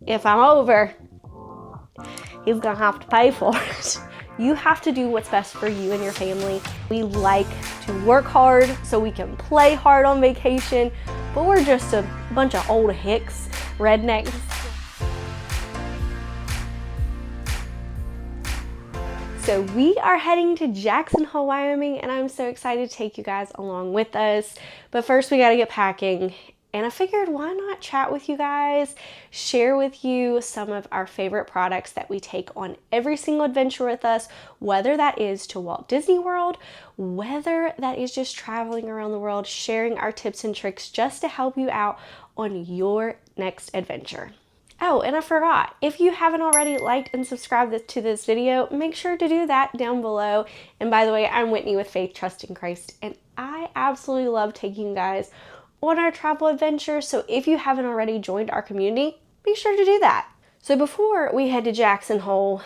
if I'm over, he's gonna have to pay for it. You have to do what's best for you and your family. We like to work hard so we can play hard on vacation, but we're just a bunch of old hicks, rednecks. So we are heading to Jackson Hole, Wyoming, and I'm so excited to take you guys along with us. But first we gotta get packing. And I figured, why not chat with you guys, share with you some of our favorite products that we take on every single adventure with us, whether that is to Walt Disney World, whether that is just traveling around the world, sharing our tips and tricks just to help you out on your next adventure. Oh, and I forgot, if you haven't already liked and subscribed to this video, make sure to do that down below. And by the way, I'm Whitney with Faith, Trust in Christ, and I absolutely love taking you guys on our travel adventures. So if you haven't already joined our community, be sure to do that. So before we head to Jackson Hole,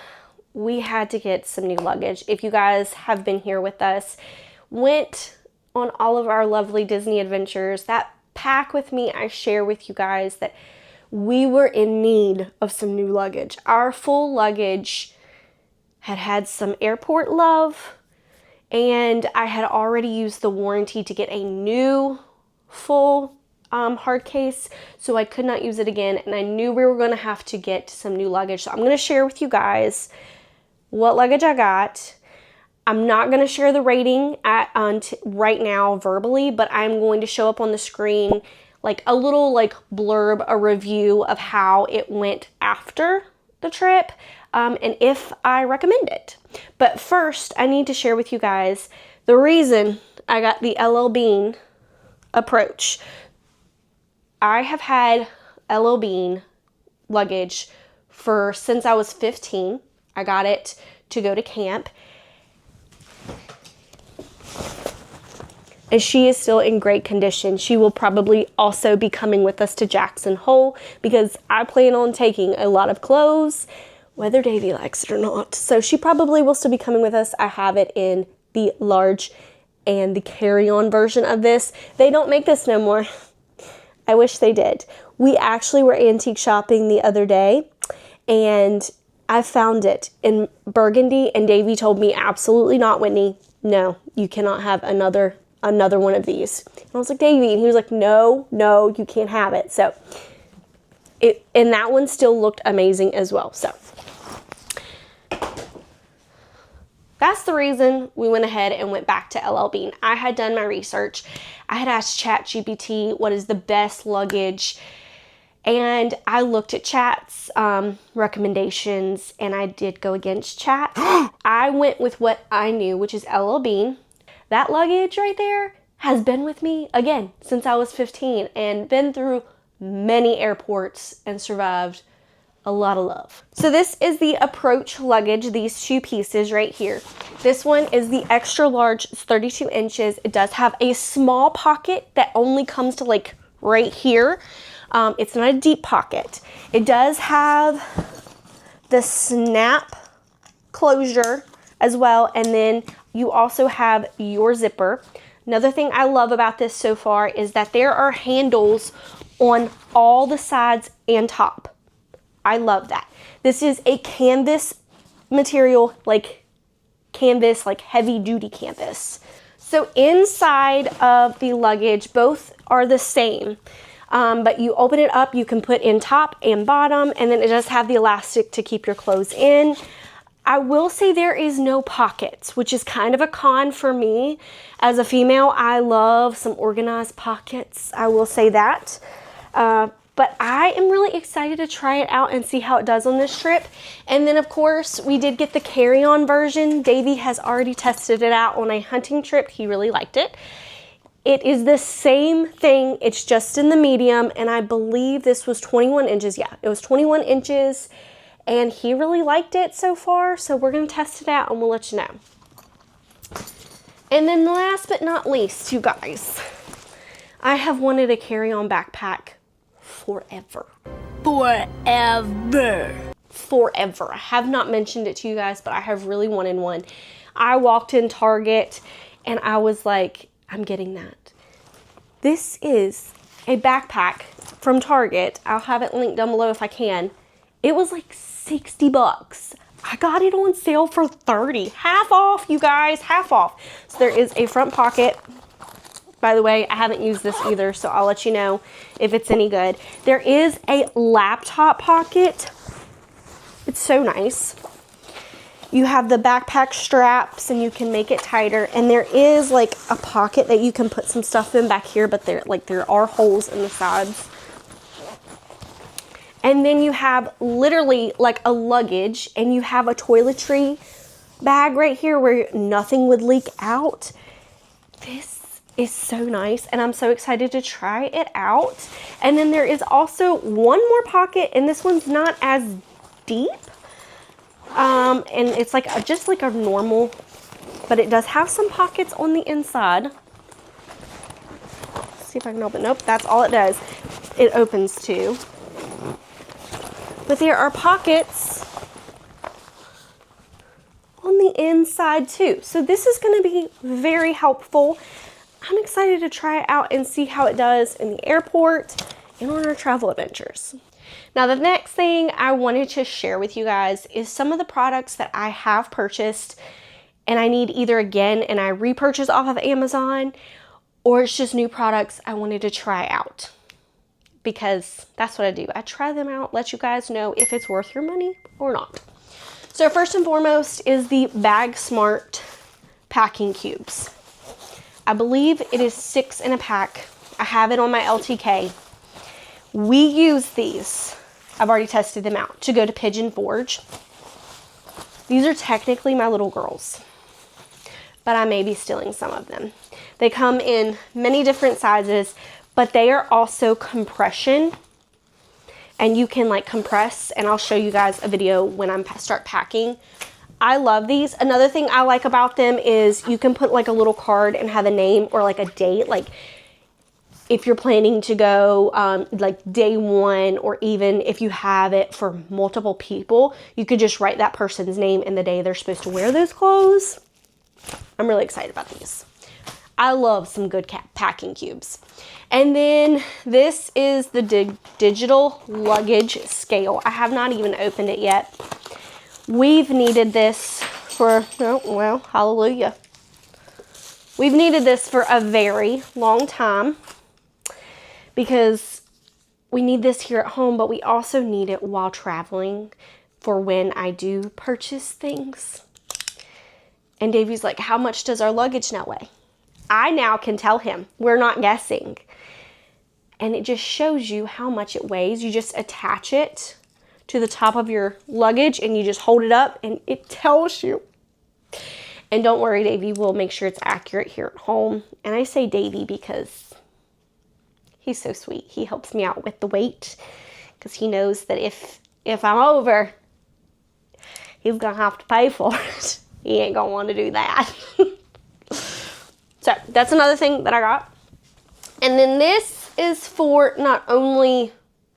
we had to get some new luggage. If you guys have been here with us, went on all of our lovely Disney adventures, that pack with me, I share with you guys that we were in need of some new luggage. Our full luggage had some airport love, and I had already used the warranty to get a new full hard case, so I could not use it again, and I knew we were going to have to get some new luggage. So I'm going to share with you guys what luggage I got. I'm not going to share the rating right now verbally, but I'm going to show up on the screen like a little blurb, a review of how it went after the trip, and if I recommend it. But first, I need to share with you guys the reason I got the LL Bean approach. I have had LL Bean luggage since I was 15. I got it to go to camp. And she is still in great condition. She will probably also be coming with us to Jackson Hole because I plan on taking a lot of clothes, whether Davy likes it or not. So she probably will still be coming with us. I have it in the large and the carry-on version of this. They don't make this no more. I wish they did. We actually were antique shopping the other day, and I found it in burgundy, and Davy told me, absolutely not, Whitney. No, you cannot have another one of these. And I was like, Davy, and he was like, no, you can't have it. So and that one still looked amazing as well. So that's the reason we went ahead and went back to LL Bean. I had done my research. I had asked ChatGPT what is the best luggage, and I looked at Chat's recommendations, and I did go against Chat. I went with what I knew, which is LL Bean. That luggage right there has been with me, again, since I was 15, and been through many airports and survived a lot of love. So this is the approach luggage, these two pieces right here. This one is the extra large, it's 32 inches. It does have a small pocket that only comes to right here. It's not a deep pocket. It does have the snap closure as well, and then you also have your zipper. Another thing I love about this so far is that there are handles on all the sides and top. I love that. This is a canvas material, canvas, heavy duty canvas. So inside of the luggage, both are the same, but you open it up, you can put in top and bottom, and then it does have the elastic to keep your clothes in. I will say there is no pockets, which is kind of a con for me. As a female, I love some organized pockets. I will say that. But I am really excited to try it out and see how it does on this trip. And then, of course, we did get the carry-on version. Davy has already tested it out on a hunting trip. He really liked it. It is the same thing. It's just in the medium, and I believe this was 21 inches. Yeah, it was 21 inches, and he really liked it so far. So we're going to test it out, and we'll let you know. And then last but not least, you guys, I have wanted a carry-on backpack forever. Forever. I have not mentioned it to you guys, but I have really wanted one. I walked in Target and I was like, I'm getting that. This is a backpack from Target. I'll have it linked down below if I can. It was like 60 bucks. I got it on sale for 30. Half off, you guys, half off. So there is a front pocket. By the way, I haven't used this either, so I'll let you know if it's any good. There is a laptop pocket. It's so nice. You have the backpack straps and you can make it tighter. And there is like a pocket that you can put some stuff in back here, but there are holes in the sides. And then you have literally like a luggage, and you have a toiletry bag right here where nothing would leak out. This is so nice, and I'm so excited to try it out. And then there is also one more pocket, and this one's not as deep. And it's like just like a normal, but it does have some pockets on the inside. Let's see if I can open. Nope, that's all it does. It opens too. But there are pockets on the inside too. So this is going to be very helpful. I'm excited to try it out and see how it does in the airport and on our travel adventures. Now, the next thing I wanted to share with you guys is some of the products that I have purchased and I need either again and I repurchase off of Amazon, or it's just new products I wanted to try out. Because that's what I do. I try them out, let you guys know if it's worth your money or not. So first and foremost is the Bag Smart packing cubes. I believe it is 6 in a pack. I have it on my LTK. We use these. I've already tested them out to go to Pigeon Forge. These are technically my little girls, but I may be stealing some of them. They come in many different sizes, but they are also compression, and you can like compress, and I'll show you guys a video when I start packing. I love these. Another thing I like about them is you can put like a little card and have a name or like a date. Like if you're planning to go like day 1, or even if you have it for multiple people, you could just write that person's name and the day they're supposed to wear those clothes. I'm really excited about these. I love some good packing cubes. And then this is the digital luggage scale. I have not even opened it yet. We've needed this for, oh, well, hallelujah. We've needed this for a very long time because we need this here at home, but we also need it while traveling for when I do purchase things. And Davey's like, how much does our luggage now weigh? I now can tell him. We're not guessing. And it just shows you how much it weighs. You just attach it to the top of your luggage and you just hold it up and it tells you. And don't worry, Davey, we'll make sure it's accurate here at home. And I say Davey because he's so sweet. He helps me out with the weight because he knows that if I'm over, he's going to have to pay for it. He ain't going to want to do that. So that's another thing that I got. And then this is for not only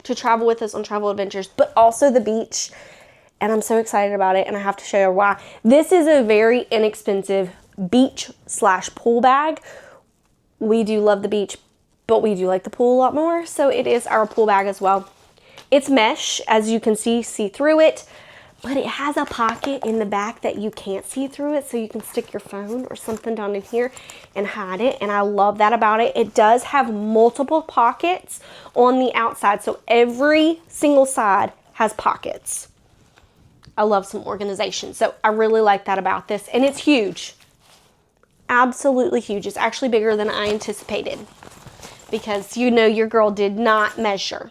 to travel with us on travel adventures, but also the beach. And I'm so excited about it, and I have to show you why. This is a very inexpensive beach/pool bag. We do love the beach, but we do like the pool a lot more. So it is our pool bag as well. It's mesh, as you can see through it. But it has a pocket in the back that you can't see through it, so you can stick your phone or something down in here and hide it, and I love that about it. It does have multiple pockets on the outside, so every single side has pockets. I love some organization, so I really like that about this, and it's huge. Absolutely huge. It's actually bigger than I anticipated because you know your girl did not measure.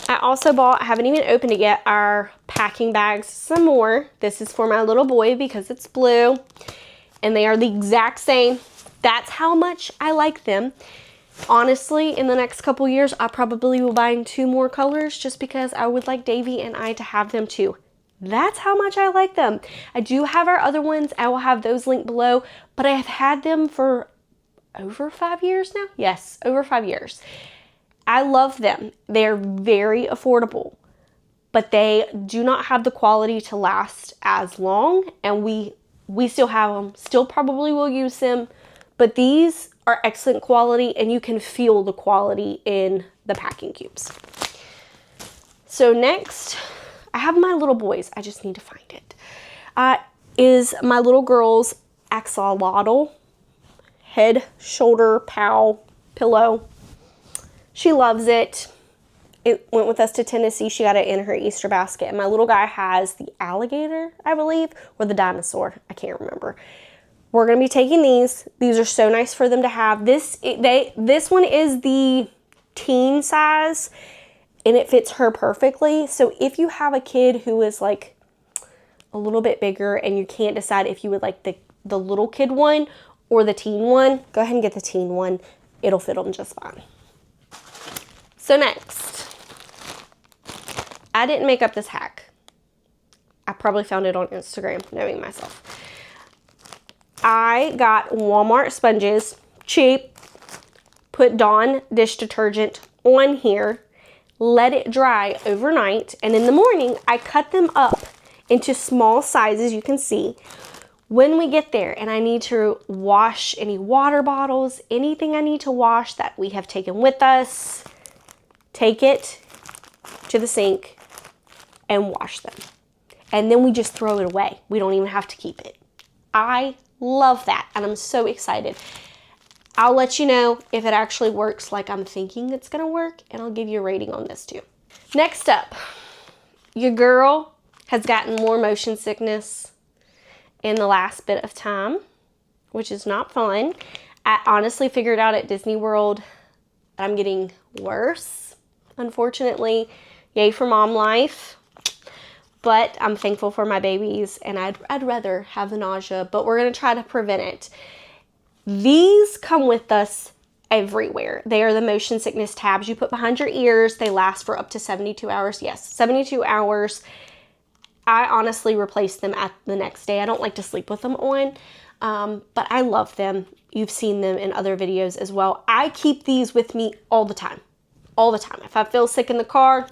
I also bought, I haven't even opened it yet, our packing bags, some more. This is for my little boy because it's blue and they are the exact same. That's how much I like them. Honestly, in the next couple years, I probably will buy 2 more colors just because I would like Davey and I to have them too. That's how much I like them. I do have our other ones. I will have those linked below, but I have had them for over 5 years now. Yes, over 5 years. I love them. They're very affordable, but they do not have the quality to last as long, and we still have them, still probably will use them, but these are excellent quality, and you can feel the quality in the packing cubes. So next, I have my little boys. I just need to find it. Is my little girl's axolotl head, shoulder, pow pillow. She loves it. It went with us to Tennessee. She got it in her Easter basket. And my little guy has the alligator, I believe, or the dinosaur. I can't remember. We're going to be taking these. These are so nice for them to have. This one is the teen size, and it fits her perfectly. So if you have a kid who is like a little bit bigger and you can't decide if you would like the little kid one or the teen one, go ahead and get the teen one. It'll fit them just fine. So next, I didn't make up this hack. I probably found it on Instagram, knowing myself. I got Walmart sponges, cheap, put Dawn dish detergent on here, let it dry overnight, and in the morning, I cut them up into small sizes, you can see. When we get there and I need to wash any water bottles, anything I need to wash that we have taken with us, take it to the sink and wash them. And then we just throw it away. We don't even have to keep it. I love that, and I'm so excited. I'll let you know if it actually works like I'm thinking it's gonna work, and I'll give you a rating on this too. Next up, your girl has gotten more motion sickness in the last bit of time, which is not fun. I honestly figured out at Disney World that I'm getting worse, unfortunately. Yay for mom life. But I'm thankful for my babies, and I'd rather have the nausea, but we're going to try to prevent it. These come with us everywhere. They are the motion sickness tabs you put behind your ears. They last for up to 72 hours. Yes, 72 hours. I honestly replace them at the next day. I don't like to sleep with them on, but I love them. You've seen them in other videos as well. I keep these with me all the time. All the time. If I feel sick in the car,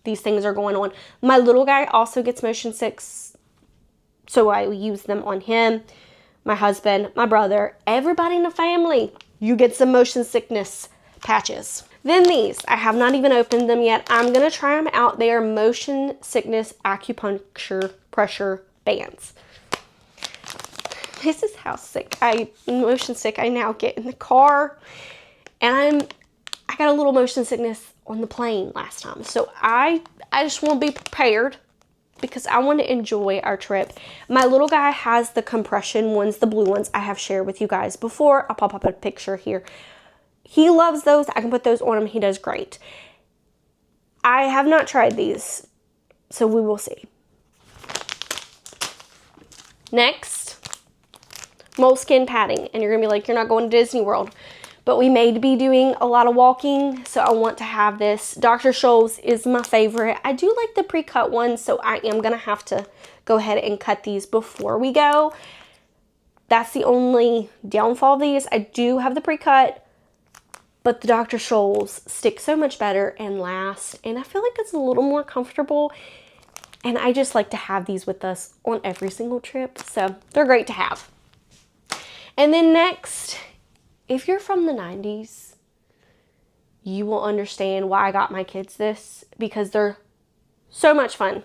these things are going on. My little guy also gets motion sick, so I use them on him. My husband, my brother, everybody in the family, you get some motion sickness patches. Then these, I have not even opened them yet. I'm going to try them out. They are motion sickness acupuncture pressure bands. This is how motion sick I now get in the car. And I got a little motion sickness on the plane last time. So I just want to be prepared because I want to enjoy our trip. My little guy has the compression ones, the blue ones I have shared with you guys before. I'll pop up a picture here. He loves those. I can put those on him. He does great. I have not tried these, so we will see. Next, moleskin padding. And you're going to be like, you're not going to Disney World. But we may be doing a lot of walking, so I want to have this. Dr. Scholl's is my favorite. I do like the pre-cut ones, so I am going to have to go ahead and cut these before we go. That's the only downfall of these. I do have the pre-cut, but the Dr. Scholl's stick so much better and last, and I feel like it's a little more comfortable, and I just like to have these with us on every single trip, so they're great to have. And then next, if you're from the 90s, you will understand why I got my kids this, because they're so much fun.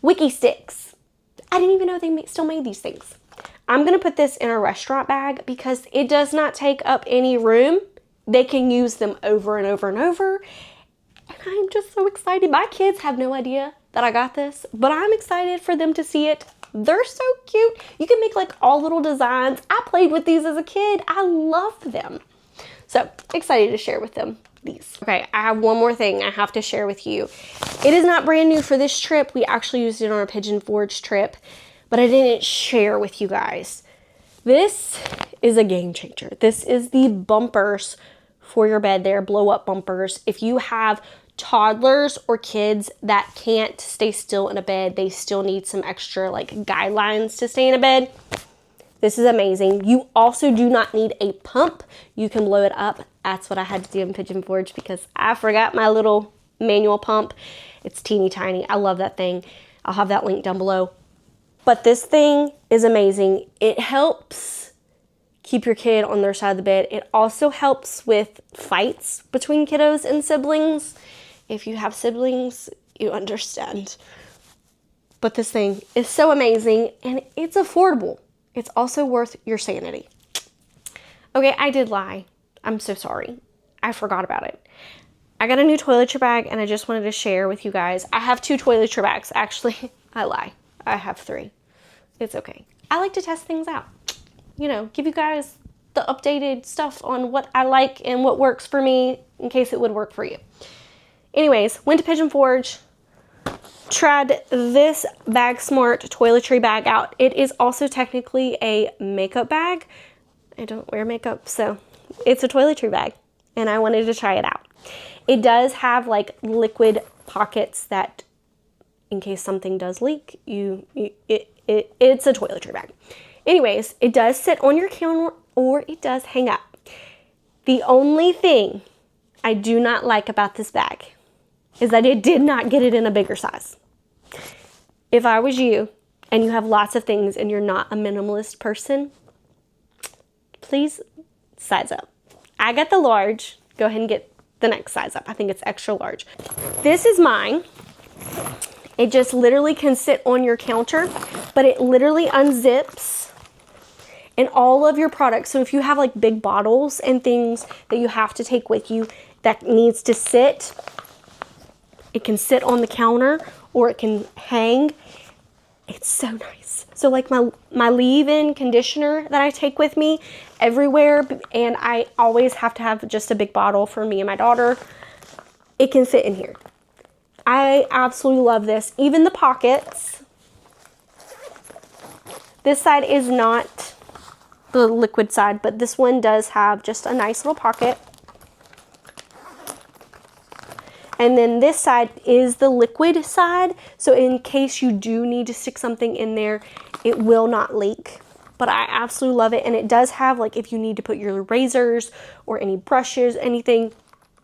Wiki sticks. I didn't even know they still made these things. I'm going to put this in a restaurant bag because it does not take up any room. They can use them over and over and over. And I'm just so excited. My kids have no idea that I got this, but I'm excited for them to see it. They're so cute. You can make like all little designs. I played with these as a kid. I love them. So excited to share with them these. Okay, I have one more thing I have to share with you. It is not brand new for this trip. We actually used it on our Pigeon Forge trip, but I didn't share with you guys. This is a game changer. This is the bumpers for your bed. They're blow up bumpers. If you have toddlers or kids that can't stay still in a bed, they still need some extra like guidelines to stay in a bed, this is amazing. You also do not need a pump. You can blow it up. That's what I had to do in Pigeon Forge because I forgot my little manual pump. It's teeny tiny. I love that thing. I'll have that link down below. But this thing is amazing. It helps keep your kid on their side of the bed. It also helps with fights between kiddos and siblings. If you have siblings, you understand. But this thing is so amazing and it's affordable. It's also worth your sanity. Okay, I did lie. I'm so sorry. I forgot about it. I got a new toiletry bag and I just wanted to share with you guys. I have 2 toiletry bags. Actually, I lie. I have 3. It's okay. I like to test things out. You know, give you guys the updated stuff on what I like and what works for me in case it would work for you. Anyways, went to Pigeon Forge, tried this Bag Smart toiletry bag out. It is also technically a makeup bag. I don't wear makeup, so it's a toiletry bag, and I wanted to try it out. It does have like liquid pockets that, in case something does leak, it's a toiletry bag. Anyways, it does sit on your counter or it does hang up. The only thing I do not like about this bag is that it did not get it in a bigger size. If I was you and you have lots of things and you're not a minimalist person, please size up. I got the large. Go ahead and get the next size up. I think it's extra large. This is mine. It just literally can sit on your counter, but it literally unzips and all of your products. So if you have like big bottles and things that you have to take with you that needs to sit, it can sit on the counter or it can hang. It's so nice. So like my leave-in conditioner that I take with me everywhere, and I always have to have just a big bottle for me and my daughter, it can fit in here. I absolutely love this. Even the pockets. This side is not the liquid side, but this one does have just a nice little pocket. And then this side is the liquid side. So in case you do need to stick something in there, it will not leak. But I absolutely love it. And it does have, like, if you need to put your razors or any brushes, anything,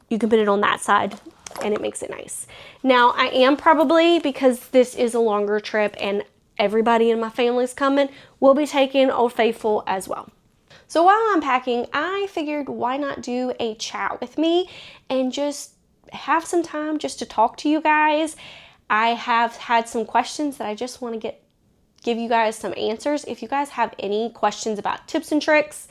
you can put it on that side and it makes it nice. Now, I am probably, because this is a longer trip and everybody in my family's coming, will be taking Old Faithful as well. So while I'm packing, I figured why not do a chat with me and just have some time just to talk to you guys. I have had some questions that I just want to give you guys some answers. If you guys have any questions about tips and tricks,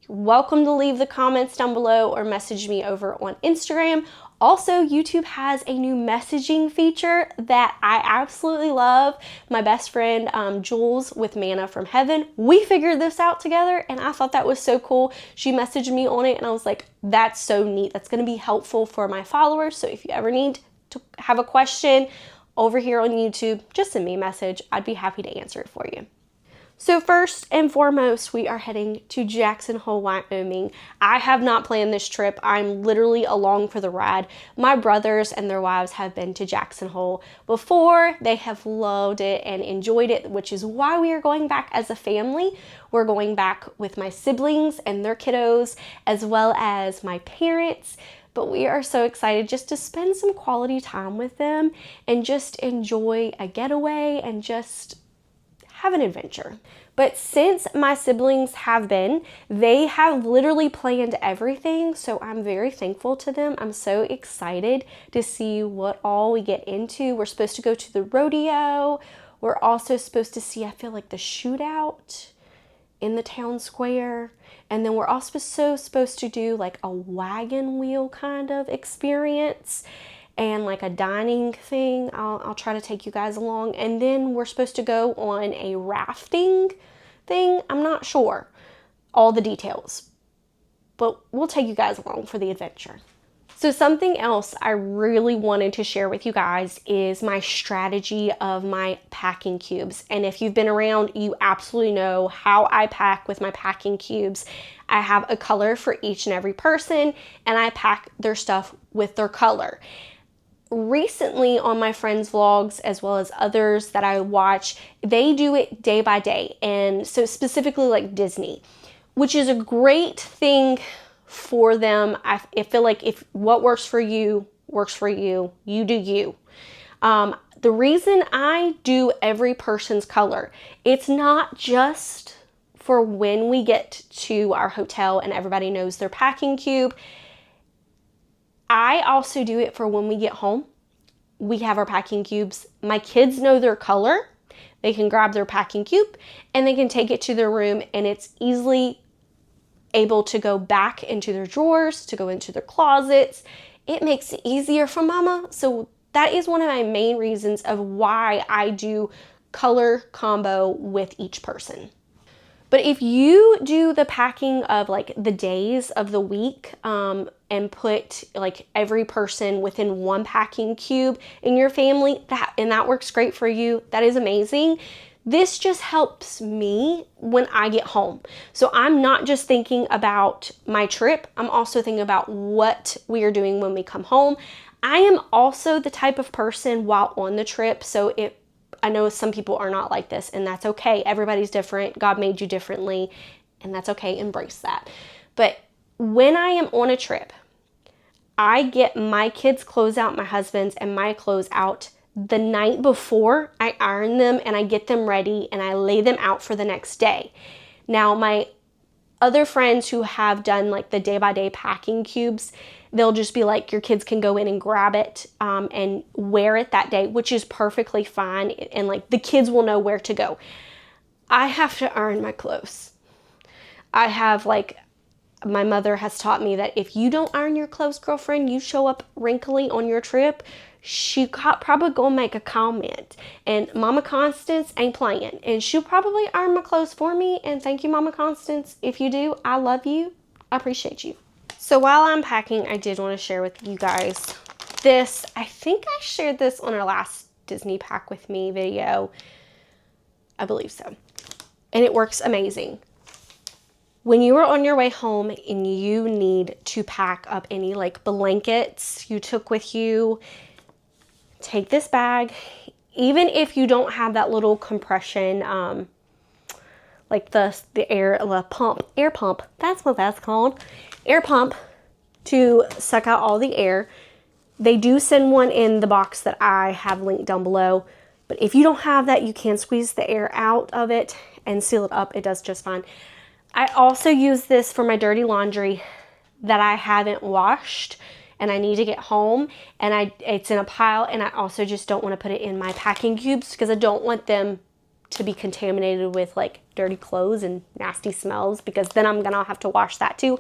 you're welcome to leave the comments down below or message me over on Instagram. Also, YouTube has a new messaging feature that I absolutely love. My best friend, Jules with Manna from Heaven, we figured this out together and I thought that was so cool. She messaged me on it and I was like, that's so neat. That's going to be helpful for my followers. So if you ever need to have a question over here on YouTube, just send me a message. I'd be happy to answer it for you. So first and foremost, we are heading to Jackson Hole, Wyoming. I have not planned this trip. I'm literally along for the ride. My brothers and their wives have been to Jackson Hole before. They have loved it and enjoyed it, which is why we are going back as a family. We're going back with my siblings and their kiddos, as well as my parents. But we are so excited just to spend some quality time with them and just enjoy a getaway and just have an adventure. But since my siblings have been, they have literally planned everything, so I'm very thankful to them. I'm so excited to see what all we get into. We're supposed to go to the rodeo. We're also supposed to see, I feel like, the shootout in the town square. And then we're also supposed to do like a wagon wheel kind of experience and like a dining thing. I'll try to take you guys along. And then we're supposed to go on a rafting thing. I'm not sure all the details, but we'll take you guys along for the adventure. So something else I really wanted to share with you guys is my strategy of my packing cubes. And if you've been around, you absolutely know how I pack with my packing cubes. I have a color for each and every person, and I pack their stuff with their color. Recently on my friends' vlogs, as well as others that I watch, they do it day by day. And so specifically like Disney, which is a great thing for them. I feel like if what works for you, you do you. The reason I do every person's color, it's not just for when we get to our hotel and everybody knows their packing cube. I also do it for when we get home we have our packing cubes. My kids know their color. They can grab their packing cube and they can take it to their room, and it's easily able to go back into their drawers, to go into their closets. It makes it easier for mama. So that is one of my main reasons of why I do color combo with each person. But if you do the packing of like the days of the week and put like every person within one packing cube in your family, that works great for you, that is amazing. This just helps me when I get home. So I'm not just thinking about my trip, I'm also thinking about what we are doing when we come home. I am also the type of person while on the trip, so I know some people are not like this, and that's okay. Everybody's different. God made you differently, and that's okay. Embrace that. But when I am on a trip, I get my kids' clothes out, my husband's, and my clothes out the night before. I iron them and I get them ready and I lay them out for the next day. Now, my other friends who have done like the day-by-day packing cubes, they'll just be like, your kids can go in and grab it and wear it that day, which is perfectly fine. And like the kids will know where to go. I have to iron my clothes. I have like, my mother has taught me that if you don't iron your clothes, girlfriend, you show up wrinkly on your trip, she probably gonna make a comment. And Mama Constance ain't playing. And she'll probably iron my clothes for me. And thank you, Mama Constance. If you do, I love you. I appreciate you. So while I'm packing, I did want to share with you guys this. I think I shared this on our last Disney Pack With Me video. I believe so. And it works amazing. When you are on your way home and you need to pack up any like blankets you took with you, take this bag. Even if you don't have that little compression, like the air pump, that's what that's called, air pump to suck out all the air. They do send one in the box that I have linked down below. But if you don't have that, you can squeeze the air out of it and seal it up. It does just fine. I also use this for my dirty laundry that I haven't washed and I need to get home, and it's in a pile, and I also just don't want to put it in my packing cubes because I don't want them to be contaminated with like dirty clothes and nasty smells, because then I'm gonna have to wash that too.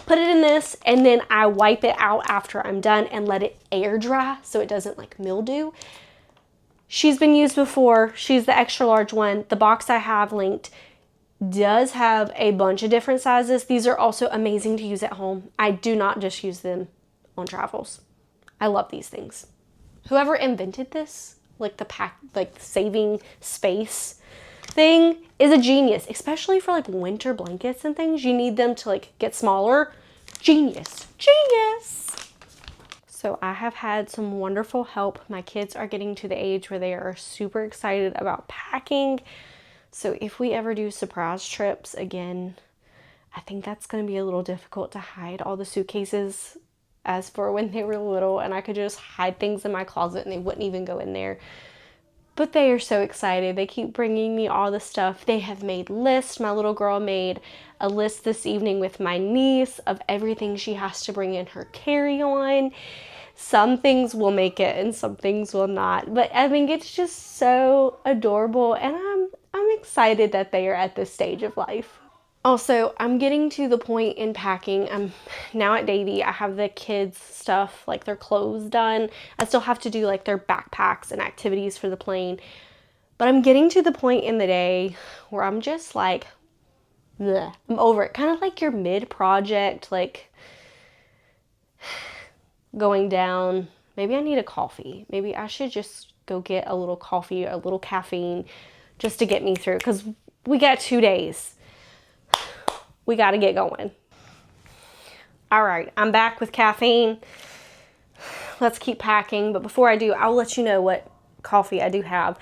Put it in this, and then I wipe it out after I'm done and let it air dry so it doesn't like mildew. She's been used before. She's the extra large one. The box I have linked does have a bunch of different sizes. These are also amazing to use at home. I do not just use them on travels. I love these things. Whoever invented this, like the saving space thing, is a genius, especially for like winter blankets and things. You need them to like get smaller. Genius. So I have had some wonderful help. My kids are getting to the age where they are super excited about packing. So if we ever do surprise trips again, I think that's going to be a little difficult to hide all the suitcases as for when they were little, and I could just hide things in my closet and they wouldn't even go in there. But they are so excited. They keep bringing me all the stuff. They have made lists. My little girl made a list this evening with my niece of everything she has to bring in her carry-on. Some things will make it and some things will not. But I think it's just so adorable, and I'm excited that they are at this stage of life. Also, I'm getting to the point in packing. I'm now at Davy. I have the kids' stuff, like their clothes done. I still have to do like their backpacks and activities for the plane. But I'm getting to the point in the day where I'm just like, bleh. I'm over it. Kind of like your mid-project, like going down. Maybe I need a coffee. Maybe I should just go get a little coffee, a little caffeine, just to get me through. Because we got 2 days. We got to get going. All right, I'm back with caffeine. Let's keep packing. But before I do, I'll let you know what coffee I do have.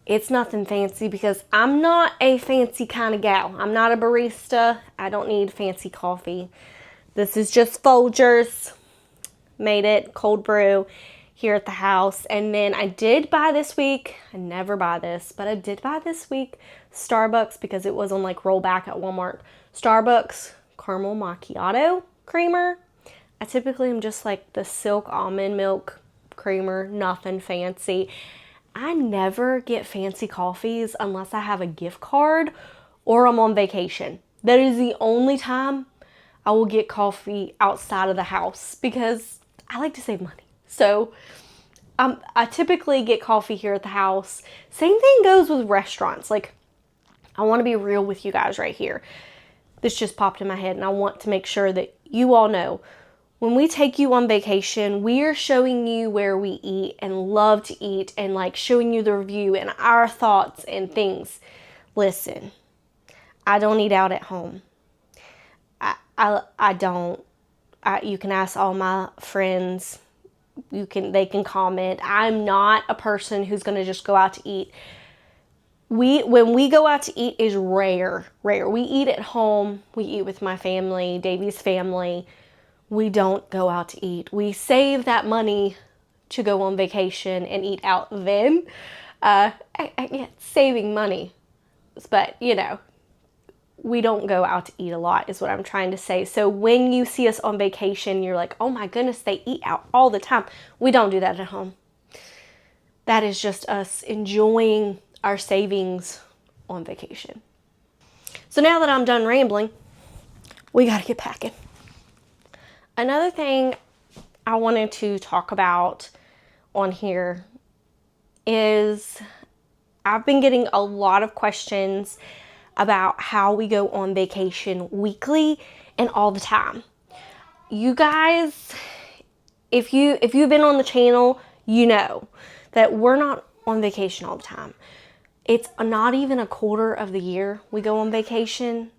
It's nothing fancy because I'm not a fancy kind of gal. I'm not a barista. I don't need fancy coffee. This is just Folgers. Made it cold brew here at the house. And then I did buy this week, I never buy this, but I did buy this week Starbucks because it was on like rollback at Walmart. Starbucks caramel macchiato creamer. I typically am just like the silk almond milk creamer, nothing fancy. I never get fancy coffees unless I have a gift card or I'm on vacation. That is the only time I will get coffee outside of the house because I like to save money. So I typically get coffee here at the house. Same thing goes with restaurants. Like, I want to be real with you guys right here. This just popped in my head and I want to make sure that you all know. When we take you on vacation, we are showing you where we eat and love to eat and like showing you the review and our thoughts and things. Listen, I don't eat out at home. I don't. You can ask all my friends. They can comment. I'm not a person who's going to just go out to eat. When we go out to eat is rare. We eat at home. We eat with my family, Davey's family. We don't go out to eat. We save that money to go on vacation and eat out then. Saving money. But, we don't go out to eat a lot is what I'm trying to say. So when you see us on vacation, you're like, oh my goodness, they eat out all the time. We don't do that at home. That is just us enjoying our savings on vacation. So now that I'm done rambling, we got to get packing. Another thing I wanted to talk about on here is I've been getting a lot of questions about how we go on vacation weekly and all the time. You guys, if you've been on the channel, you know that we're not on vacation all the time. It's not even a quarter of the year we go on vacation.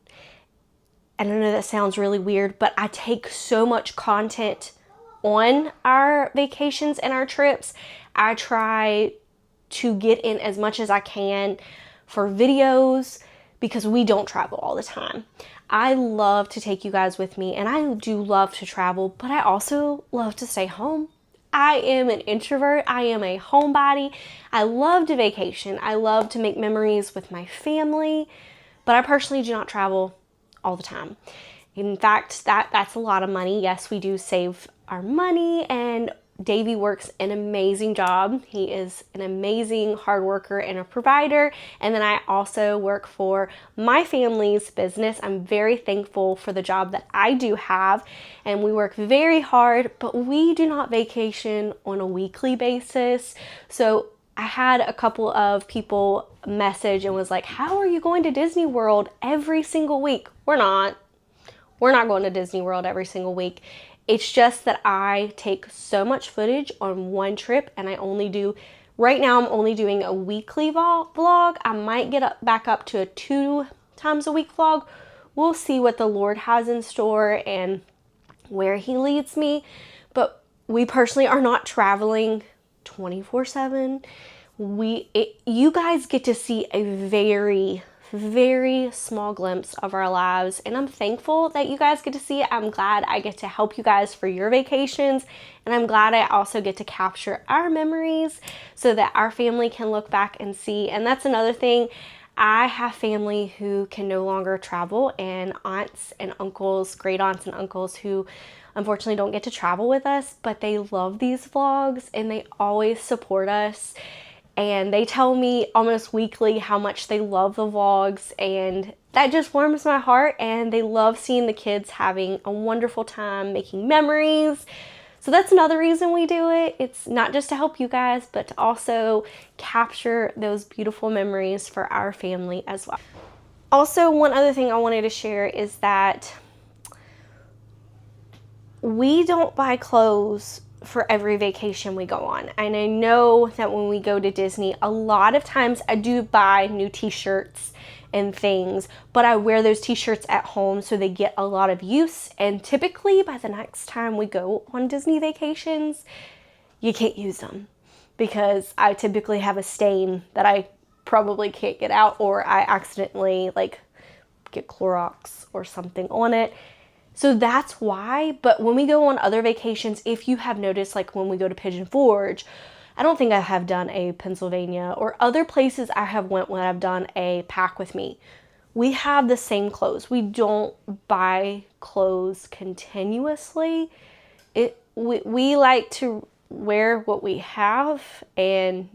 And I know that sounds really weird, but I take so much content on our vacations and our trips. I try to get in as much as I can for videos because we don't travel all the time. I love to take you guys with me and I do love to travel, but I also love to stay home. I am an introvert. I am a homebody. I love to vacation. I love to make memories with my family, but I personally do not travel all the time. In fact, that's a lot of money. Yes, we do save our money and Davey works an amazing job. He is an amazing hard worker and a provider. And then I also work for my family's business. I'm very thankful for the job that I do have. And we work very hard, but we do not vacation on a weekly basis. So I had a couple of people message and was like, how are you going to Disney World every single week? We're not going to Disney World every single week. It's just that I take so much footage on one trip and right now I'm only doing a weekly vlog. I might get back up to a 2 times a week vlog. We'll see what the Lord has in store and where he leads me. But we personally are not traveling 24/7. You guys get to see a very, very small glimpse of our lives, and I'm thankful that you guys get to see it. I'm glad I get to help you guys for your vacations, and I'm glad I also get to capture our memories so that our family can look back and see. And that's another thing. I have family who can no longer travel, and aunts and uncles, great aunts and uncles who unfortunately don't get to travel with us, but they love these vlogs and they always support us. And they tell me almost weekly how much they love the vlogs, and that just warms my heart. And they love seeing the kids having a wonderful time, making memories. So that's another reason we do it. It's not just to help you guys, but to also capture those beautiful memories for our family as well. Also, one other thing I wanted to share is that we don't buy clothes for every vacation we go on. And I know that when we go to Disney, a lot of times I do buy new t-shirts and things, but I wear those t-shirts at home so they get a lot of use. And typically by the next time we go on Disney vacations, you can't use them because I typically have a stain that I probably can't get out, or I accidentally get Clorox or something on it. So that's why. But when we go on other vacations, if you have noticed, like when we go to Pigeon Forge, I don't think I have done a Pennsylvania or other places I have went when I've done a pack with me. We have the same clothes. We don't buy clothes continuously. We like to wear what we have. And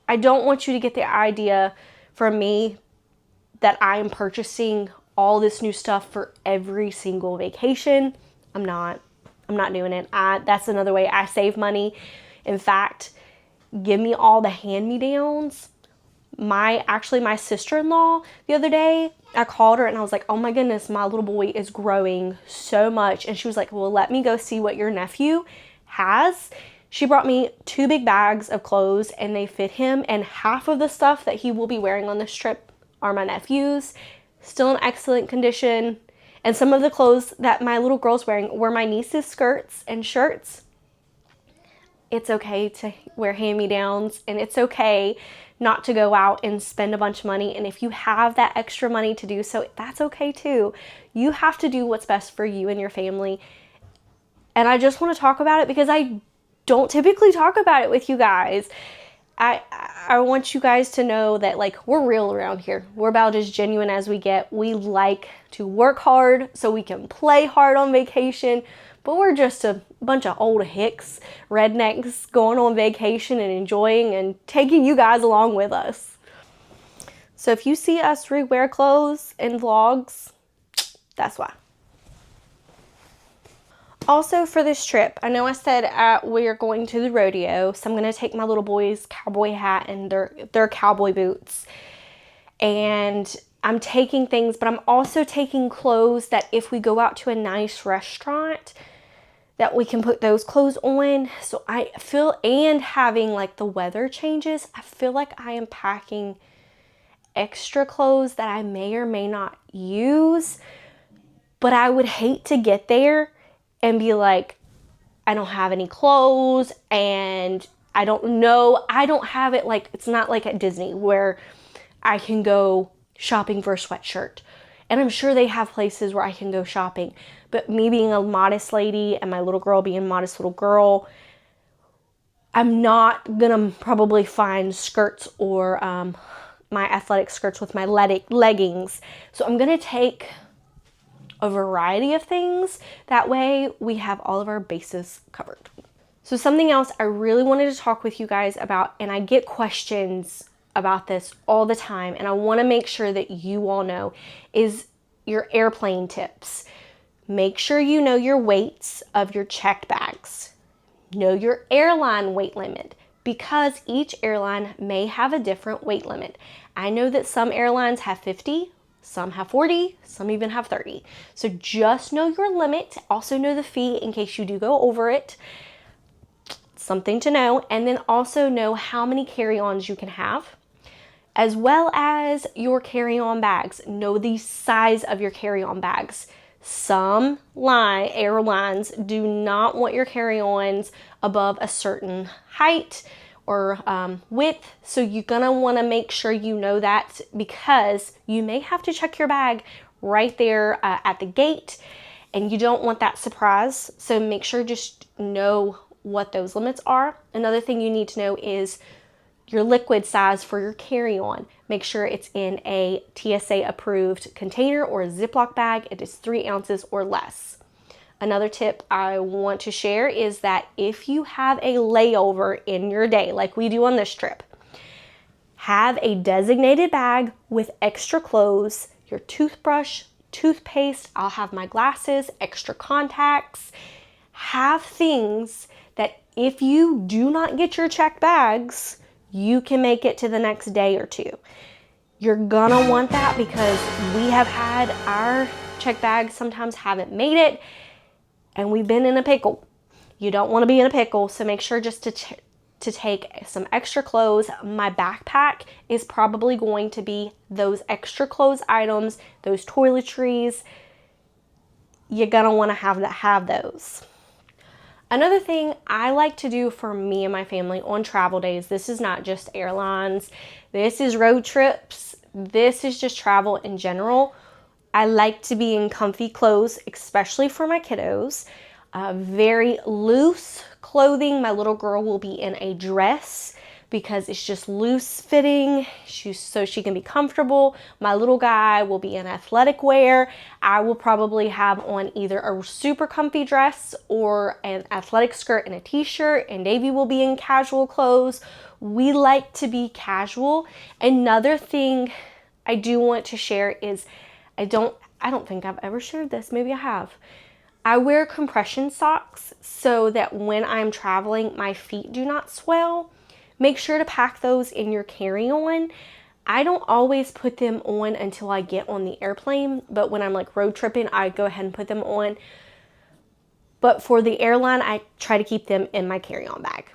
I don't want you to get the idea from me that I'm purchasing all this new stuff for every single vacation. I'm not doing it. That's another way I save money. In fact, give me all the hand-me-downs. My sister-in-law the other day, I called her and I was like, oh my goodness, my little boy is growing so much. And she was like, well, let me go see what your nephew has. She brought me 2 big bags of clothes and they fit him. And half of the stuff that he will be wearing on this trip are my nephew's, still in excellent condition. And some of the clothes that my little girl's wearing were my niece's skirts and shirts. It's okay to wear hand-me-downs, and it's okay not to go out and spend a bunch of money. And if you have that extra money to do so, that's okay too. You have to do what's best for you and your family. And I just want to talk about it because I don't typically talk about it with you guys. I want you guys to know that, like, we're real around here. We're about as genuine as we get. We like to work hard so we can play hard on vacation, but we're just a bunch of old hicks, rednecks going on vacation and enjoying and taking you guys along with us. So if you see us rewear clothes in vlogs, that's why. Also for this trip, I know I said we're going to the rodeo, so I'm going to take my little boy's cowboy hat and their cowboy boots. And I'm taking things, but I'm also taking clothes that if we go out to a nice restaurant, that we can put those clothes on. So I feel, and having like the weather changes, I feel like I am packing extra clothes that I may or may not use, but I would hate to get there and be like, I don't have any clothes and I don't have it. Like, it's not like at Disney where I can go shopping for a sweatshirt. And I'm sure they have places where I can go shopping. But me being a modest lady and my little girl being a modest little girl, I'm not gonna probably find skirts or my athletic skirts with my leggings. So I'm gonna take a variety of things. That way we have all of our bases covered. So something else I really wanted to talk with you guys about, and I get questions about this all the time, and I want to make sure that you all know, is your airplane tips. Make sure you know your weights of your checked bags. Know your airline weight limit, because each airline may have a different weight limit. I know that some airlines have 50, some have 40, some even have 30. So just know your limit. Also know the fee in case you do go over it. Something to know. And then also know how many carry-ons you can have, as well as your carry-on bags. Know the size of your carry-on bags. Some airlines do not want your carry-ons above a certain height or width, so you're gonna want to make sure you know that, because you may have to check your bag right there at the gate, and you don't want that surprise. So make sure just know what those limits are. Another thing you need to know is your liquid size for your carry-on. Make sure it's in a TSA approved container or a Ziploc bag. It is 3 ounces or less. Another tip I want to share is that if you have a layover in your day, like we do on this trip, have a designated bag with extra clothes, your toothbrush, toothpaste, I'll have my glasses, extra contacts. Have things that if you do not get your checked bags, you can make it to the next day or two. You're gonna want that, because we have had our checked bags sometimes haven't made it, and we've been in a pickle. You don't want to be in a pickle, so make sure just to take some extra clothes. My backpack is probably going to be those extra clothes items, those toiletries. You're gonna want to have those. Another thing I like to do for me and my family on travel days, this is not just airlines, this is road trips, this is just travel in general. I like to be in comfy clothes, especially for my kiddos. Very loose clothing. My little girl will be in a dress, because it's just loose fitting, so she can be comfortable. My little guy will be in athletic wear. I will probably have on either a super comfy dress or an athletic skirt and a t-shirt, and Davy will be in casual clothes. We like to be casual. Another thing I do want to share is I don't think I've ever shared this. Maybe I have. I wear compression socks so that when I'm traveling, my feet do not swell. Make sure to pack those in your carry-on. I don't always put them on until I get on the airplane, but when I'm like road tripping, I go ahead and put them on. But for the airline, I try to keep them in my carry-on bag.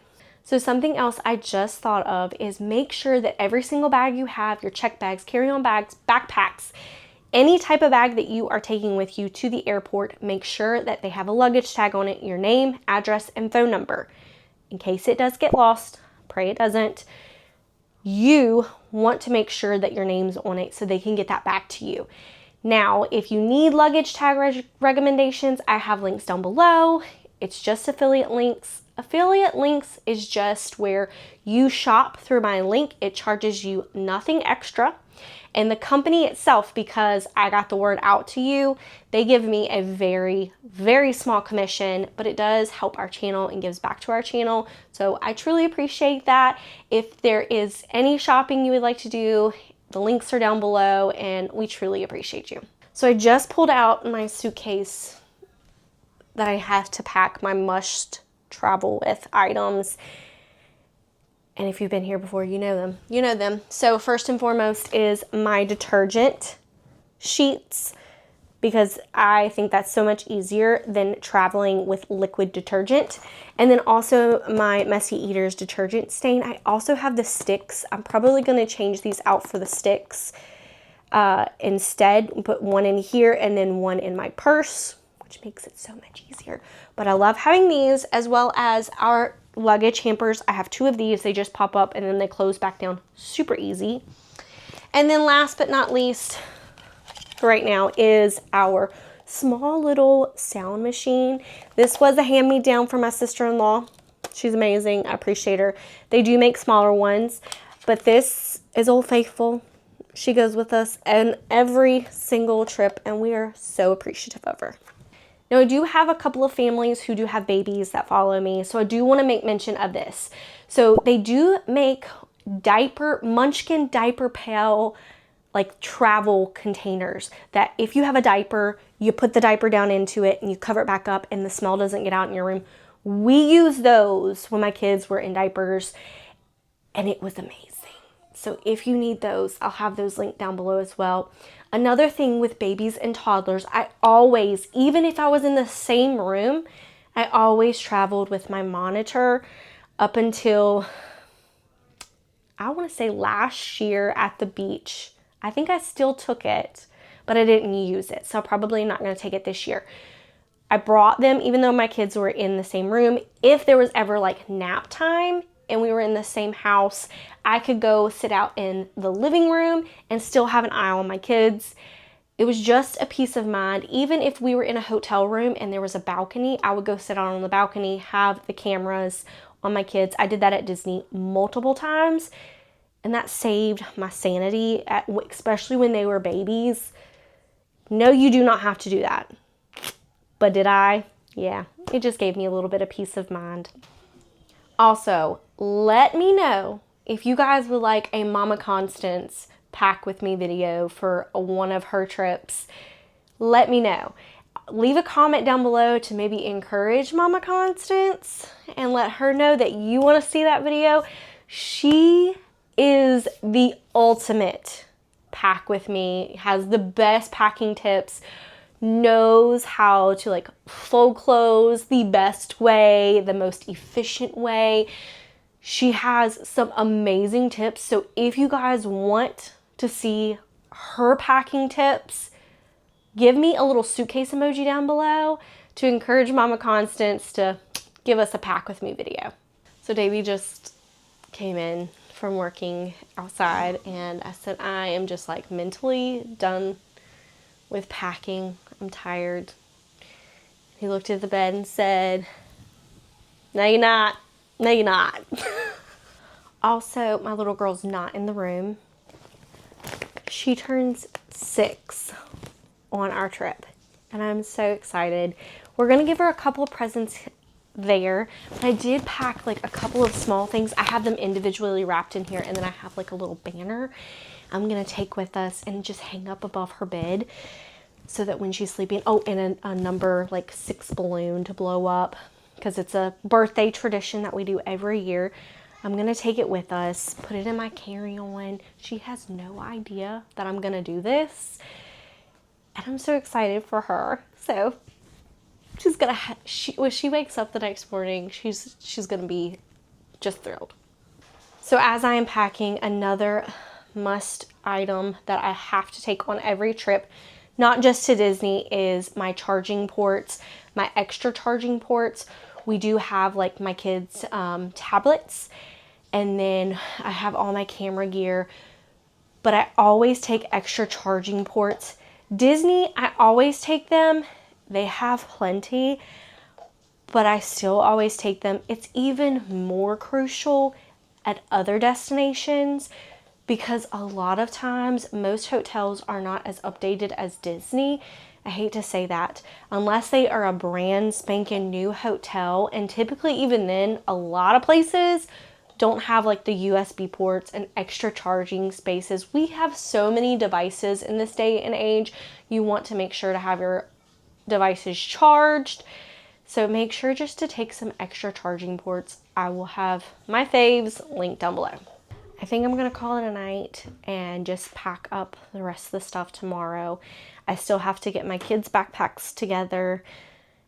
So something else I just thought of is make sure that every single bag you have, your check bags, carry-on bags, backpacks, any type of bag that you are taking with you to the airport, make sure that they have a luggage tag on it, your name, address, and phone number. In case it does get lost, pray it doesn't, you want to make sure that your name's on it so they can get that back to you. Now, if you need luggage tag recommendations, I have links down below. It's just affiliate links. Affiliate links is just where you shop through my link. It charges you nothing extra. And the company itself, because I got the word out to you, they give me a very, very small commission, but it does help our channel and gives back to our channel. So I truly appreciate that. If there is any shopping you would like to do, the links are down below, and we truly appreciate you. So I just pulled out my suitcase that I have to pack my must travel with items. And if you've been here before, you know them. You know them. So first and foremost is my detergent sheets, because I think that's so much easier than traveling with liquid detergent. And then also my Messy Eaters detergent stain. I also have the sticks. I'm probably going to change these out for the sticks instead. Put one in here and then one in my purse, which makes it so much easier. But I love having these, as well as our luggage hampers. I have two of these. They just pop up and then they close back down super easy. And then last but not least right now is our small little sound machine. This was a hand-me-down from my sister-in-law. She's amazing. I appreciate her. They do make smaller ones, but this is Old Faithful. She goes with us on every single trip, and we are so appreciative of her. Now, I do have a couple of families who do have babies that follow me, so I do want to make mention of this. So they do make Munchkin diaper pail, like travel containers, that if you have a diaper, you put the diaper down into it and you cover it back up and the smell doesn't get out in your room. We use those when my kids were in diapers, and it was amazing. So if you need those, I'll have those linked down below as well. Another thing with babies and toddlers, I always, even if I was in the same room, I always traveled with my monitor up until, I want to say last year at the beach. I think I still took it, but I didn't use it. So I'm probably not going to take it this year. I brought them, even though my kids were in the same room. If there was ever like nap time and we were in the same house, I could go sit out in the living room and still have an eye on my kids. It was just a peace of mind. Even if we were in a hotel room and there was a balcony, I would go sit out on the balcony, have the cameras on my kids. I did that at Disney multiple times, and that saved my sanity, especially when they were babies. No, you do not have to do that. But did I? Yeah, it just gave me a little bit of peace of mind. Also, let me know if you guys would like a Mama Constance pack with me video for one of her trips. Let me know. Leave a comment down below to maybe encourage Mama Constance and let her know that you want to see that video. She is the ultimate pack with me, has the best packing tips, knows how to like fold clothes the best way, the most efficient way. She has some amazing tips. So if you guys want to see her packing tips, give me a little suitcase emoji down below to encourage Mama Constance to give us a pack with me video. So Davey just came in from working outside, and I said I am just like mentally done with packing. I'm tired. He looked at the bed and said, "No, you're not. No, you're not." Also, my little girl's not in the room. She turns 6 on our trip, and I'm so excited. We're gonna give her a couple of presents there, but I did pack like a couple of small things. I have them individually wrapped in here, and then I have like a little banner I'm gonna take with us and just hang up above her bed so that when she's sleeping, oh, and a number like 6 balloon to blow up, because it's a birthday tradition that we do every year. I'm gonna take it with us, put it in my carry-on. She has no idea that I'm gonna do this, and I'm so excited for her. So she's gonna when she wakes up the next morning, she's gonna be just thrilled. So as I am packing, another must item that I have to take on every trip, not just to Disney, is my charging ports, my extra charging ports. We do have like my kids' tablets, and then I have all my camera gear, but I always take extra charging ports. Disney, I always take them. They have plenty, but I still always take them. It's even more crucial at other destinations, because a lot of times most hotels are not as updated as Disney. I hate to say that, unless they are a brand spanking new hotel, and typically even then a lot of places don't have like the USB ports and extra charging spaces. We have so many devices in this day and age. You want to make sure to have your devices charged. So make sure just to take some extra charging ports. I will have my faves linked down below. I think I'm going to call it a night and just pack up the rest of the stuff tomorrow. I still have to get my kids' backpacks together.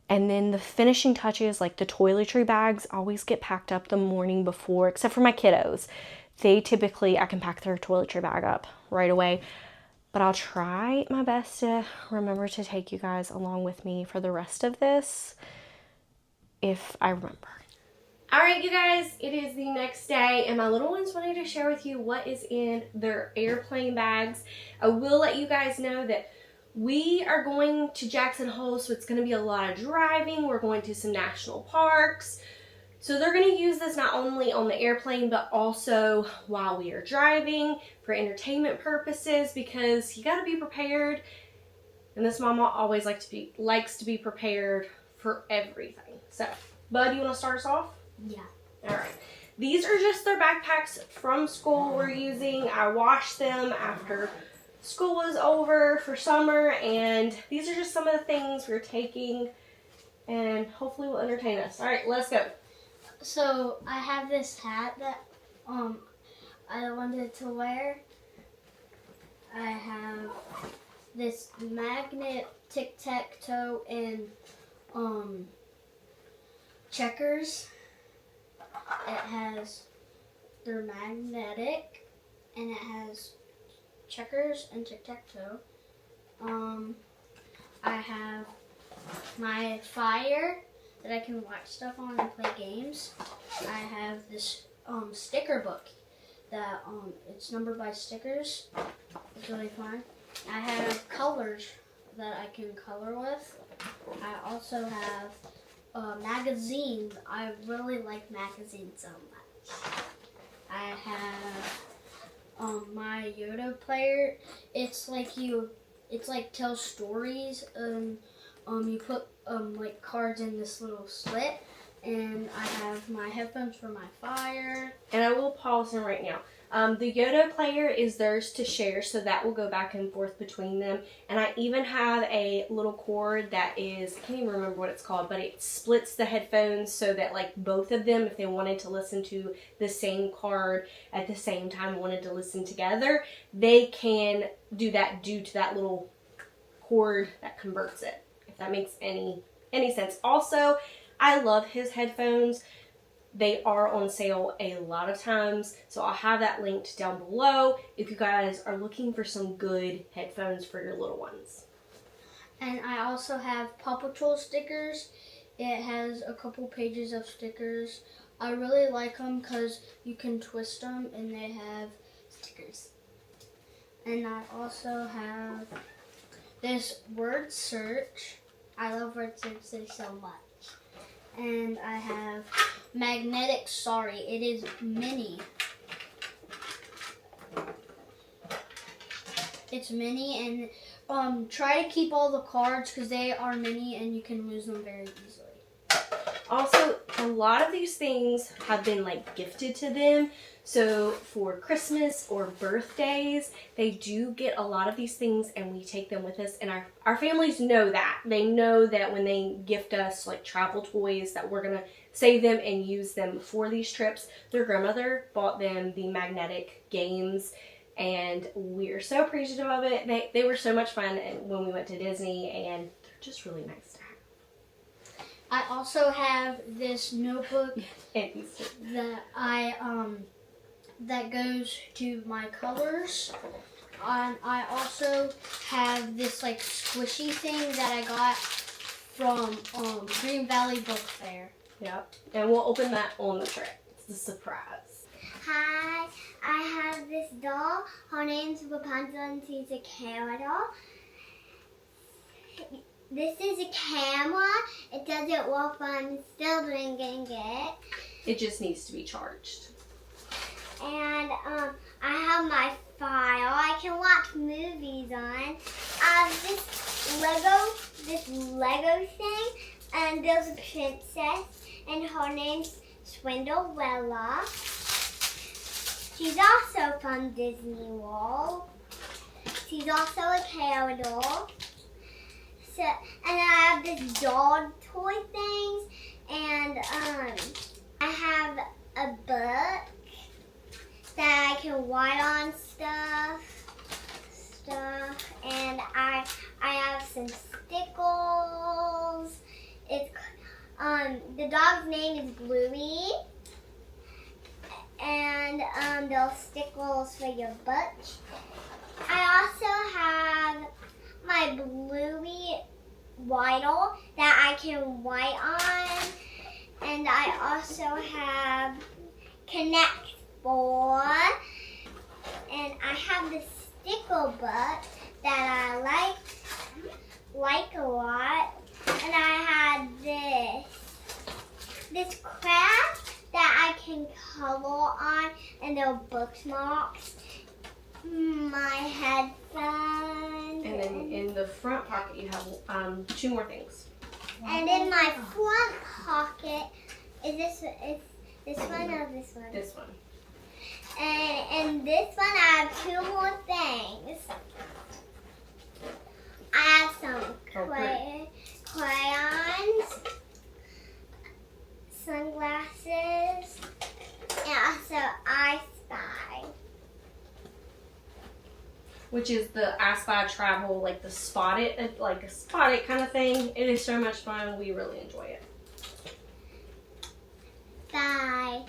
And then the finishing touches, like the toiletry bags, always get packed up the morning before, except for my kiddos. They typically, I can pack their toiletry bag up right away. But I'll try my best to remember to take you guys along with me for the rest of this, if I remember. All right, you guys, it is the next day, and my little ones wanted to share with you what is in their airplane bags. I will let you guys know that we are going to Jackson Hole, so it's going to be a lot of driving. We're going to some national parks. So they're going to use this not only on the airplane, but also while we are driving for entertainment purposes, because you got to be prepared. And this mama always likes to be prepared for everything. So, Bud, you want to start us off? Yeah. All right. These are just their backpacks from school we're using. I washed them after school was over for summer, and these are just some of the things we're taking, and hopefully will entertain us. All right, let's go. So I have this hat that I wanted to wear. I have this magnet tic-tac-toe and checkers. They're magnetic, and it has checkers and tic-tac-toe. I have my fire that I can watch stuff on and play games. I have this sticker book that it's numbered by stickers. It's really fun. I have colors that I can color with. I also have a magazine. I really like magazines so much. I have my Yoda player. It's like tells stories. You put like cards in this little slit. And I have my headphones for my fire. And I will pause them right now. The Yoda player is theirs to share, so that will go back and forth between them. And I even have a little cord that is, I can't even remember what it's called, but it splits the headphones so that like both of them, if they wanted to listen to the same card at the same time, wanted to listen together, they can do that due to that little cord that converts it, if that makes any sense. Also, I love his headphones. They are on sale a lot of times, so I'll have that linked down below if you guys are looking for some good headphones for your little ones. And I also have Paw Patrol stickers. It has a couple pages of stickers. I really like them because you can twist them and they have stickers. And I also have this word search. I love word search so much. And I have magnetic sorry. It is mini. it's mini, and try to keep all the cards because they are mini and you can lose them very easily. Also, a lot of these things have been like gifted to them. So for Christmas or birthdays, they do get a lot of these things and we take them with us. And our families know that. They know that when they gift us like travel toys that we're going to save them and use them for these trips. Their grandmother bought them the magnetic games and we're so appreciative of it. They were so much fun when we went to Disney and they're just really nice to have. I also have this notebook that that goes to my colors. I also have this like squishy thing that I got from Green Valley Book Fair. Yep, and we'll open that on the trip. It's a surprise. Hi, I have this doll. Her name's Rapunzel and she's a camera doll. This is a camera. It doesn't work, but I'm still bringing it. It just needs to be charged. And I have my file. I can watch movies on. I have this Lego thing, and there's a princess, and her name's Swindlewella. She's also from Disney World. She's also a camera doll. So, and I have this doll toy things, and I have a book that I can write on stuff, and I have some stickles. It's the dog's name is Bluey, and those stickles for your book. I also have my Bluey vinyl that I can write on, and I also have Connect 4, and I have the sticker book that I like a lot, and I had this craft that I can color on, and they're bookmarks. My headphones. And then in the front pocket you have 2 more things. And in my front pocket is this one or this one? This one. And in this one I have 2 more things. I have some crayons, sunglasses, and also I Spy. Which is the I Spy Travel, like the spot it kind of thing. It is so much fun. We really enjoy it. Bye.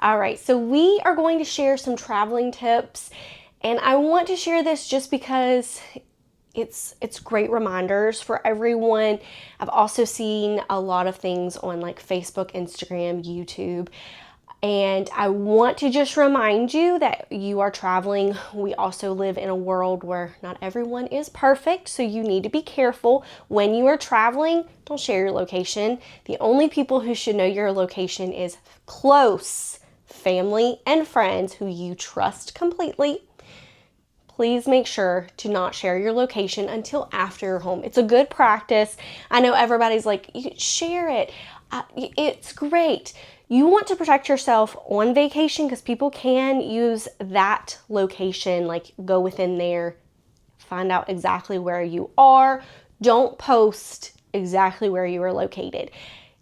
All right, so we are going to share some traveling tips, and I want to share this just because it's great reminders for everyone. I've also seen a lot of things on like Facebook, Instagram, YouTube. And I want to just remind you that you are traveling. We also live in a world where not everyone is perfect, so you need to be careful when you are traveling. Don't share your location. The only people who should know your location is close family and friends who you trust completely. Please make sure to not share your location until after you're home. It's a good practice. I know everybody's like, you share it. It's great. You want to protect yourself on vacation because people can use that location, like go within there, find out exactly where you are. Don't post exactly where you are located.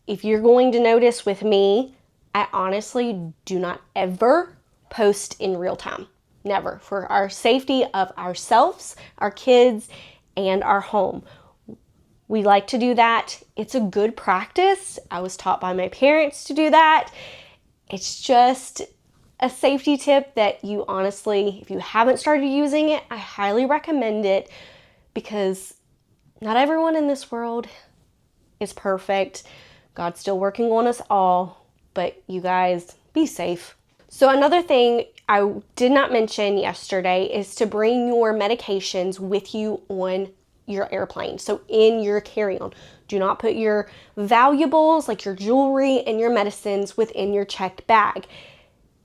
If you're going to notice with me, I honestly do not ever post in real time. Never. For our safety of ourselves, our kids, and our home. We like to do that. It's a good practice. I was taught by my parents to do that. It's just a safety tip that you honestly, if you haven't started using it, I highly recommend it because not everyone in this world is perfect. God's still working on us all, but you guys be safe. So another thing I did not mention yesterday is to bring your medications with you on your airplane. So in your carry-on, do not put your valuables like your jewelry and your medicines within your checked bag.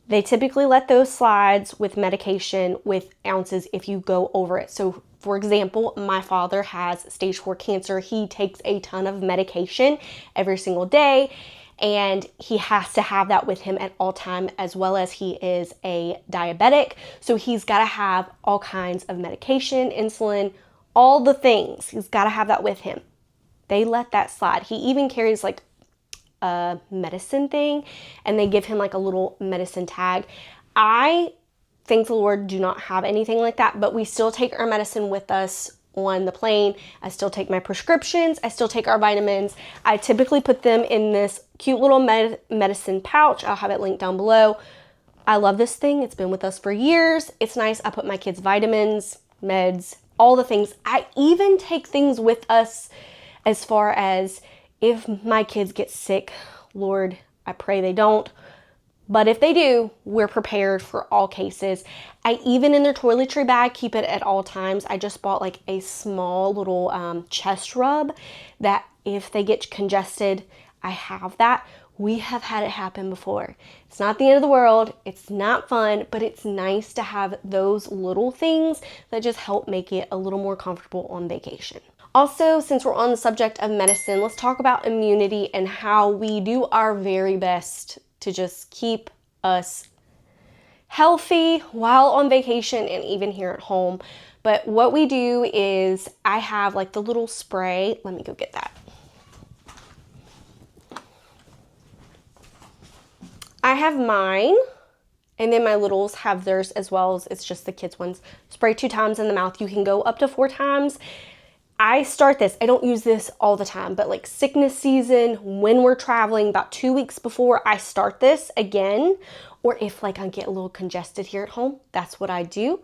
They typically let those slides with medication with ounces if you go over it. So for example, my father has stage 4 cancer. He takes a ton of medication every single day, and he has to have that with him at all time, as well as he is a diabetic. So he's got to have all kinds of medication, insulin, all the things. He's got to have that with him. They let that slide. He even carries like a medicine thing, and they give him like a little medicine tag. I, thank the Lord, do not have anything like that, but we still take our medicine with us on the plane. I still take my prescriptions. I still take our vitamins. I typically put them in this cute little medicine pouch. I'll have it linked down below. I love this thing. It's been with us for years. It's nice. I put my kids' vitamins, meds, all the things. I even take things with us as far as if my kids get sick. Lord, I pray they don't. But if they do, we're prepared for all cases. I even in their toiletry bag keep it at all times. I just bought like a small little chest rub that if they get congested, I have that. We have had it happen before. It's not the end of the world. It's not fun, but it's nice to have those little things that just help make it a little more comfortable on vacation. Also, since we're on the subject of medicine, let's talk about immunity and how we do our very best to just keep us healthy while on vacation and even here at home. But what we do is I have like the little spray. Let me go get that. I have mine, and then my littles have theirs as well. As it's just the kids' ones. Spray 2 times in the mouth. You can go up to 4 times. I start this. I don't use this all the time, but like sickness season, when we're traveling, about 2 weeks before, I start this again. Or if like I get a little congested here at home, that's what I do.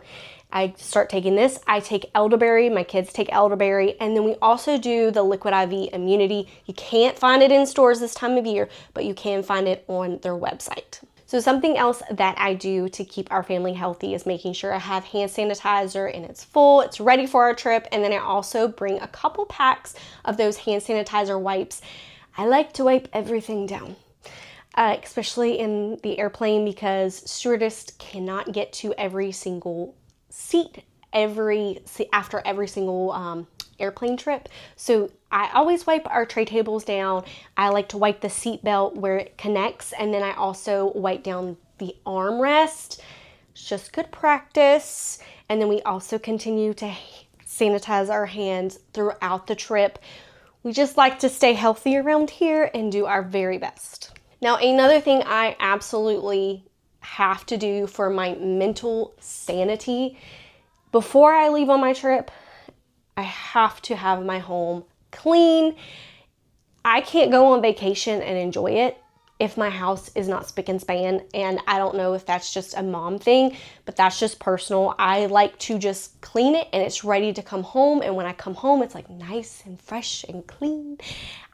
I start taking this. I take elderberry. My kids take elderberry. And then we also do the Liquid IV Immunity. You can't find it in stores this time of year, but you can find it on their website. So something else that I do to keep our family healthy is making sure I have hand sanitizer and it's full, it's ready for our trip. And then I also bring a couple packs of those hand sanitizer wipes. I like to wipe everything down, especially in the airplane, because stewardess cannot get to every single seat after every single airplane trip. So I always wipe our tray tables down. I like to wipe the seat belt where it connects, and then I also wipe down the armrest. It's just good practice. And then we also continue to sanitize our hands throughout the trip. We just like to stay healthy around here and do our very best. Now, another thing I absolutely have to do for my mental sanity, before I leave on my trip, I have to have my home clean. I can't go on vacation and enjoy it if my house is not spick and span. And I don't know if that's just a mom thing, but that's just personal. I like to just clean it and it's ready to come home. And when I come home, it's like nice and fresh and clean.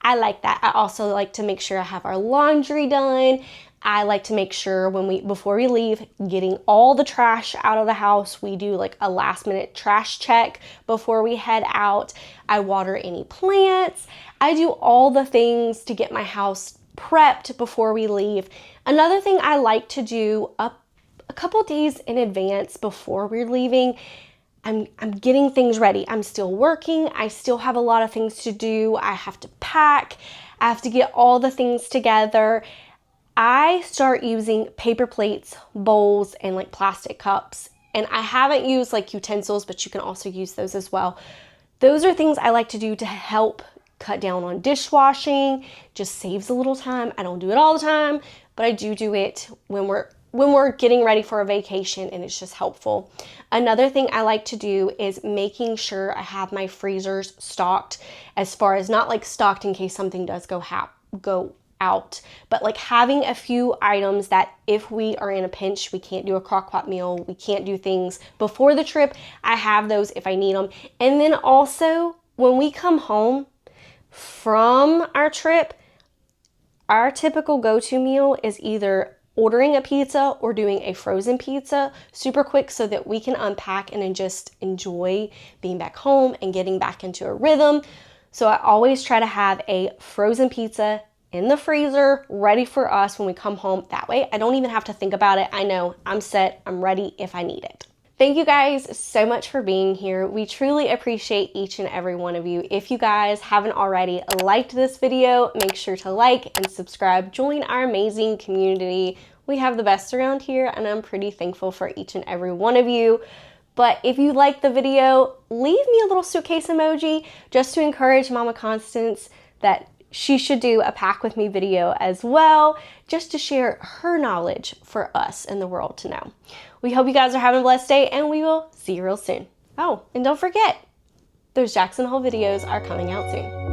I like that. I also like to make sure I have our laundry done. I like to make sure before we leave, getting all the trash out of the house. We do like a last minute trash check before we head out. I water any plants. I do all the things to get my house prepped before we leave. Another thing I like to do a couple days in advance before we're leaving, I'm getting things ready. I'm still working. I still have a lot of things to do. I have to pack. I have to get all the things together. I start using paper plates, bowls, and like plastic cups. And I haven't used like utensils, but you can also use those as well. Those are things I like to do to help cut down on dishwashing. Just saves a little time. I don't do it all the time, but I do it when we're getting ready for a vacation, and it's just helpful. Another thing I like to do is making sure I have my freezers stocked, as far as not like stocked in case something does go out, but like having a few items that if we are in a pinch, we can't do a crock pot meal, we can't do things before the trip, I have those if I need them. And then also when we come home from our trip, our typical go-to meal is either ordering a pizza or doing a frozen pizza super quick so that we can unpack and then just enjoy being back home and getting back into a rhythm. So I always try to have a frozen pizza in the freezer, ready for us when we come home. That way, I don't even have to think about it. I know I'm set, I'm ready if I need it. Thank you guys so much for being here. We truly appreciate each and every one of you. If you guys haven't already liked this video, make sure to like and subscribe. Join our amazing community. We have the best around here, and I'm pretty thankful for each and every one of you. But if you like the video, leave me a little suitcase emoji just to encourage Mama Constance that she should do a pack with me video as well, just to share her knowledge for us in the world to know. We hope you guys are having a blessed day, and we will see you real soon. Oh, and don't forget, those Jackson Hole videos are coming out soon.